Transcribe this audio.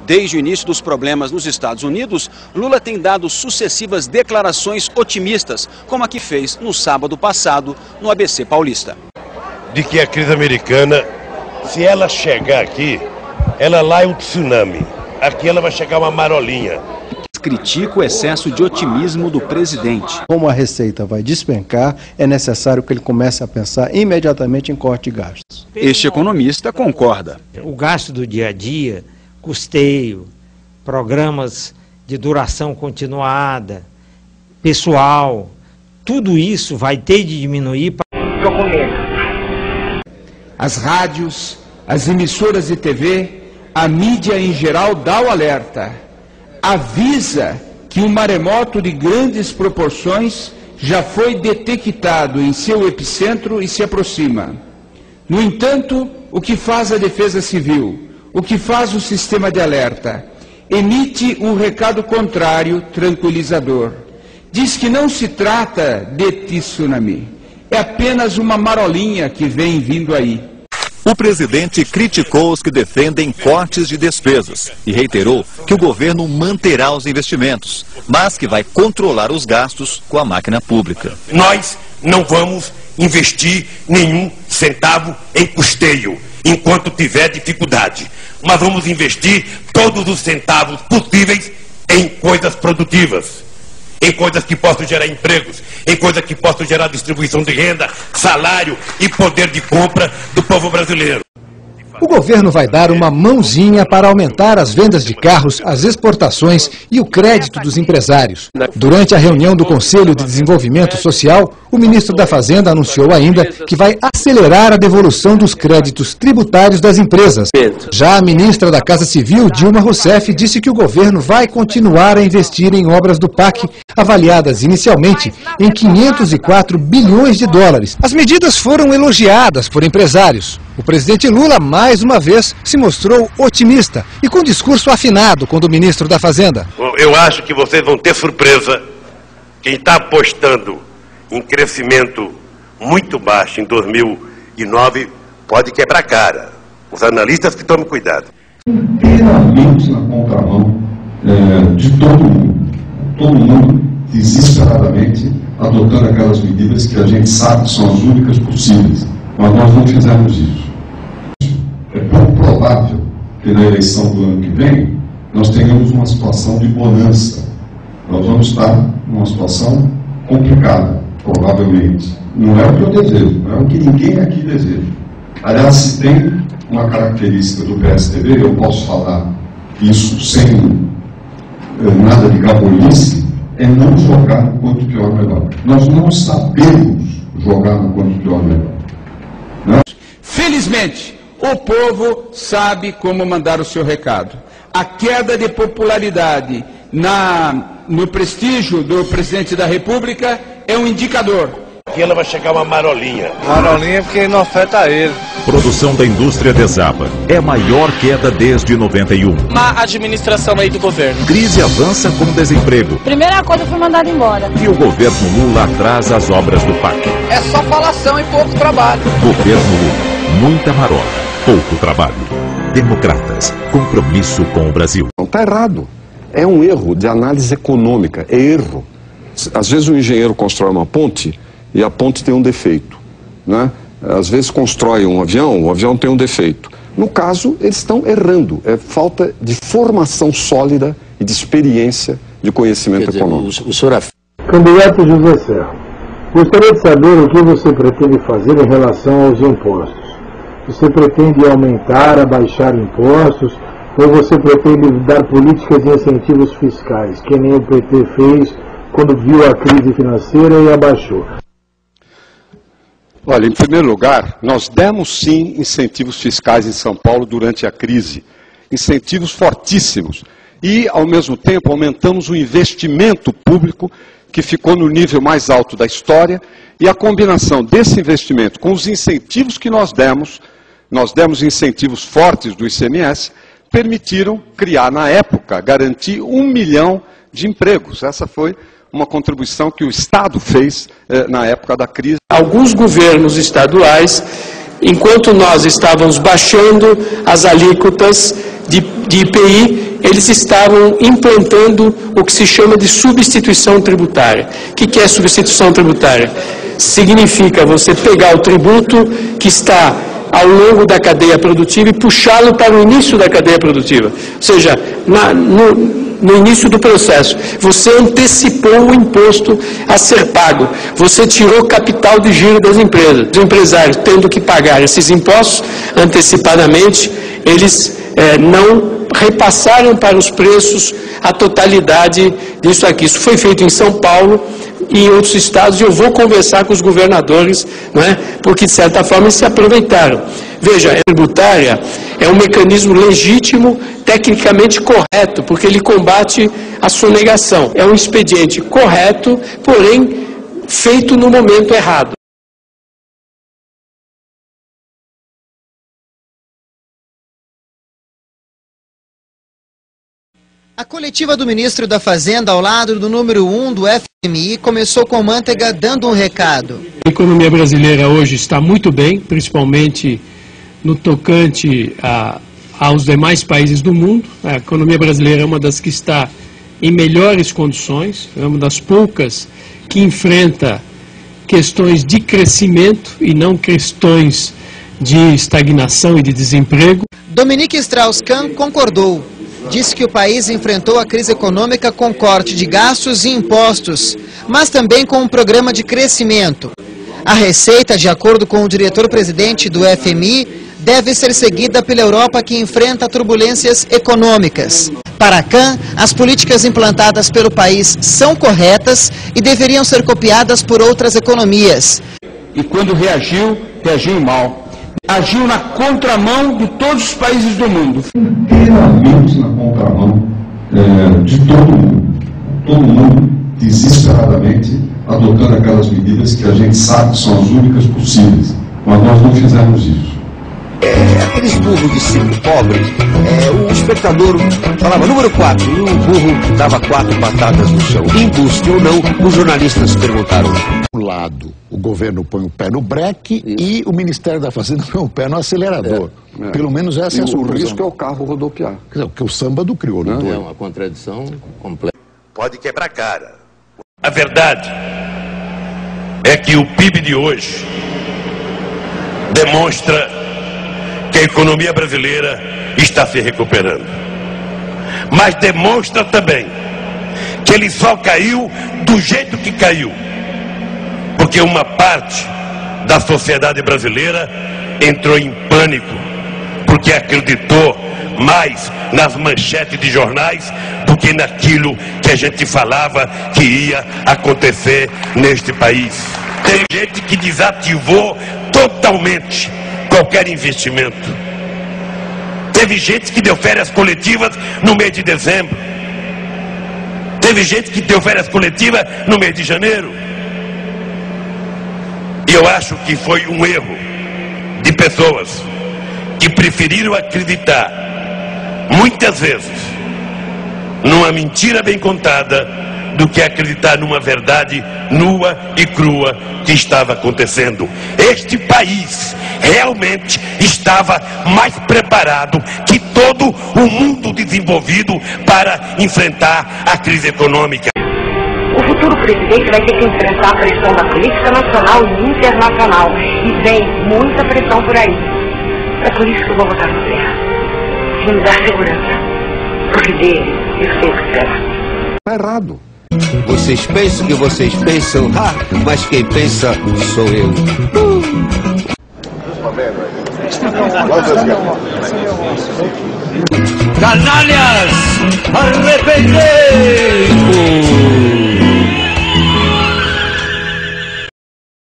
Desde o início dos problemas nos Estados Unidos, Lula tem dado sucessivas declarações otimistas, como a que fez no sábado passado no ABC Paulista. De que a crise americana, se ela chegar aqui, ela lá é um tsunami. Aqui ela vai chegar uma marolinha. Critica o excesso de otimismo do presidente. Como a receita vai despencar, é necessário que ele comece a pensar imediatamente em corte de gastos. Este economista concorda. O gasto do dia a dia, custeio, programas de duração continuada, pessoal, tudo isso vai ter de diminuir. As rádios, as emissoras de TV, a mídia em geral dá o alerta. Avisa que um maremoto de grandes proporções já foi detectado em seu epicentro e se aproxima. No entanto, o que faz a Defesa Civil, o que faz o sistema de alerta? Emite um recado contrário, tranquilizador. Diz que não se trata de tsunami, é apenas uma marolinha que vem vindo aí. O presidente criticou os que defendem cortes de despesas e reiterou que o governo manterá os investimentos, mas que vai controlar os gastos com a máquina pública. Nós não vamos investir nenhum centavo em custeio, enquanto tiver dificuldade. Mas vamos investir todos os centavos possíveis em coisas produtivas, em coisas que possam gerar empregos, em coisas que possam gerar distribuição de renda, salário e poder de compra do povo brasileiro. O governo vai dar uma mãozinha para aumentar as vendas de carros, as exportações e o crédito dos empresários. Durante a reunião do Conselho de Desenvolvimento Social, o ministro da Fazenda anunciou ainda que vai acelerar a devolução dos créditos tributários das empresas. Já a ministra da Casa Civil, Dilma Rousseff, disse que o governo vai continuar a investir em obras do PAC, avaliadas inicialmente em 504 bilhões de dólares. As medidas foram elogiadas por empresários. O presidente Lula, mais uma vez, se mostrou otimista e com discurso afinado com o do ministro da Fazenda. Eu acho que vocês vão ter surpresa. Quem está apostando em crescimento muito baixo em 2009 pode quebrar a cara. Os analistas que tomem cuidado. Inteiramente na contramão de todo mundo. Todo mundo desesperadamente adotando aquelas medidas que a gente sabe que são as únicas possíveis. Mas nós não fizemos isso. É pouco provável que na eleição do ano que vem nós tenhamos uma situação de bonança. Nós vamos estar numa situação complicada, provavelmente. Não é o que eu desejo, não é o que ninguém aqui deseja. Aliás, se tem uma característica do PSDB, eu posso falar isso sem nada de gabolice, é não jogar no quanto pior melhor. Nós não sabemos jogar no quanto pior melhor. Não? Felizmente, o povo sabe como mandar o seu recado. A queda de popularidade no prestígio do presidente da República é um indicador. Aqui ela vai chegar uma marolinha. Marolinha porque não afeta ele. Produção da indústria desaba. É a maior queda desde 91. Má administração aí do governo. Crise avança com desemprego. Primeira coisa foi mandada embora. E o governo Lula atrasa as obras do PAC. É só falação e pouco trabalho. Governo Lula. Muita marota, pouco trabalho. Democratas. Compromisso com o Brasil. Não está errado. É um erro de análise econômica. É erro. Às vezes o engenheiro constrói uma ponte e a ponte tem um defeito, né? Às vezes constrói um avião, o avião tem um defeito. No caso, eles estão errando. É falta de formação sólida e de experiência de conhecimento econômico. Candidato José Serra, gostaria de saber o que você pretende fazer em relação aos impostos. Você pretende aumentar, abaixar impostos, ou você pretende dar políticas de incentivos fiscais, que nem o PT fez quando viu a crise financeira e abaixou? Olha, em primeiro lugar, nós demos sim incentivos fiscais em São Paulo durante a crise. Incentivos fortíssimos. E, ao mesmo tempo, aumentamos o investimento público, que ficou no nível mais alto da história. E a combinação desse investimento com os incentivos que nós demos incentivos fortes do ICMS, permitiram criar, na época, garantir 1 milhão de empregos. Essa foi uma contribuição que o Estado fez na época da crise. Alguns governos estaduais, enquanto nós estávamos baixando as alíquotas de IPI, eles estavam implantando o que se chama de substituição tributária. O que é substituição tributária? Significa você pegar o tributo que está ao longo da cadeia produtiva e puxá-lo para o início da cadeia produtiva. Ou seja, no início do processo, você antecipou o imposto a ser pago, você tirou capital de giro das empresas. Os empresários, tendo que pagar esses impostos antecipadamente, eles não repassaram para os preços a totalidade disso aqui. Isso foi feito em São Paulo e em outros estados, e eu vou conversar com os governadores, não é? Porque de certa forma eles se aproveitaram. Veja, a tributária é um mecanismo legítimo, tecnicamente correto, porque ele combate a sonegação. É um expediente correto, porém feito no momento errado. A coletiva do ministro da Fazenda, ao lado do número 1 do FMI, começou com Mantega dando um recado. A economia brasileira hoje está muito bem, principalmente no tocante aos demais países do mundo. A economia brasileira é uma das que está em melhores condições, é uma das poucas que enfrenta questões de crescimento e não questões de estagnação e de desemprego. Dominique Strauss-Kahn concordou. Disse que o país enfrentou a crise econômica com corte de gastos e impostos, mas também com um programa de crescimento. A receita, de acordo com o diretor-presidente do FMI, deve ser seguida pela Europa, que enfrenta turbulências econômicas. Para Kahn, as políticas implantadas pelo país são corretas e deveriam ser copiadas por outras economias. E quando reagiu mal. Agiu na contramão de todos os países do mundo. Inteiramente na contramão de todo mundo. Todo mundo, desesperadamente, adotando aquelas medidas que a gente sabe que são as únicas possíveis. Mas nós não fizemos isso. Aqueles burros de circo pobres, o espectador falava número 4 e o burro dava 4 batatas no chão. Embuste ou não, os jornalistas perguntaram. Um lado, o governo põe o pé no breque e o Ministério da Fazenda põe o pé no acelerador. Pelo menos essa é a suposição. O risco é o carro rodopiar. Quer dizer, o que o Sâmbado criou, não é uma contradição completa. Pode quebrar cara. A verdade é que o PIB de hoje demonstra que a economia brasileira está se recuperando. Mas demonstra também que ele só caiu do jeito que caiu, porque uma parte da sociedade brasileira entrou em pânico, porque acreditou mais nas manchetes de jornais do que naquilo que a gente falava que ia acontecer neste país. Tem gente que desativou totalmente qualquer investimento. Teve gente que deu férias coletivas no mês de dezembro. Teve gente que deu férias coletivas no mês de janeiro. E eu acho que foi um erro de pessoas que preferiram acreditar, muitas vezes, numa mentira bem contada, do que acreditar numa verdade nua e crua que estava acontecendo. Este país realmente estava mais preparado que todo o mundo desenvolvido para enfrentar a crise econômica. O futuro presidente vai ter que enfrentar a pressão da política nacional e internacional. E vem muita pressão por aí. É por isso que eu vou votar no Serra. E me dar segurança. Porque dele eu sei o que esperar. Está errado. Vocês pensam que vocês pensam, mas quem pensa sou eu. Canalhas, arrepender!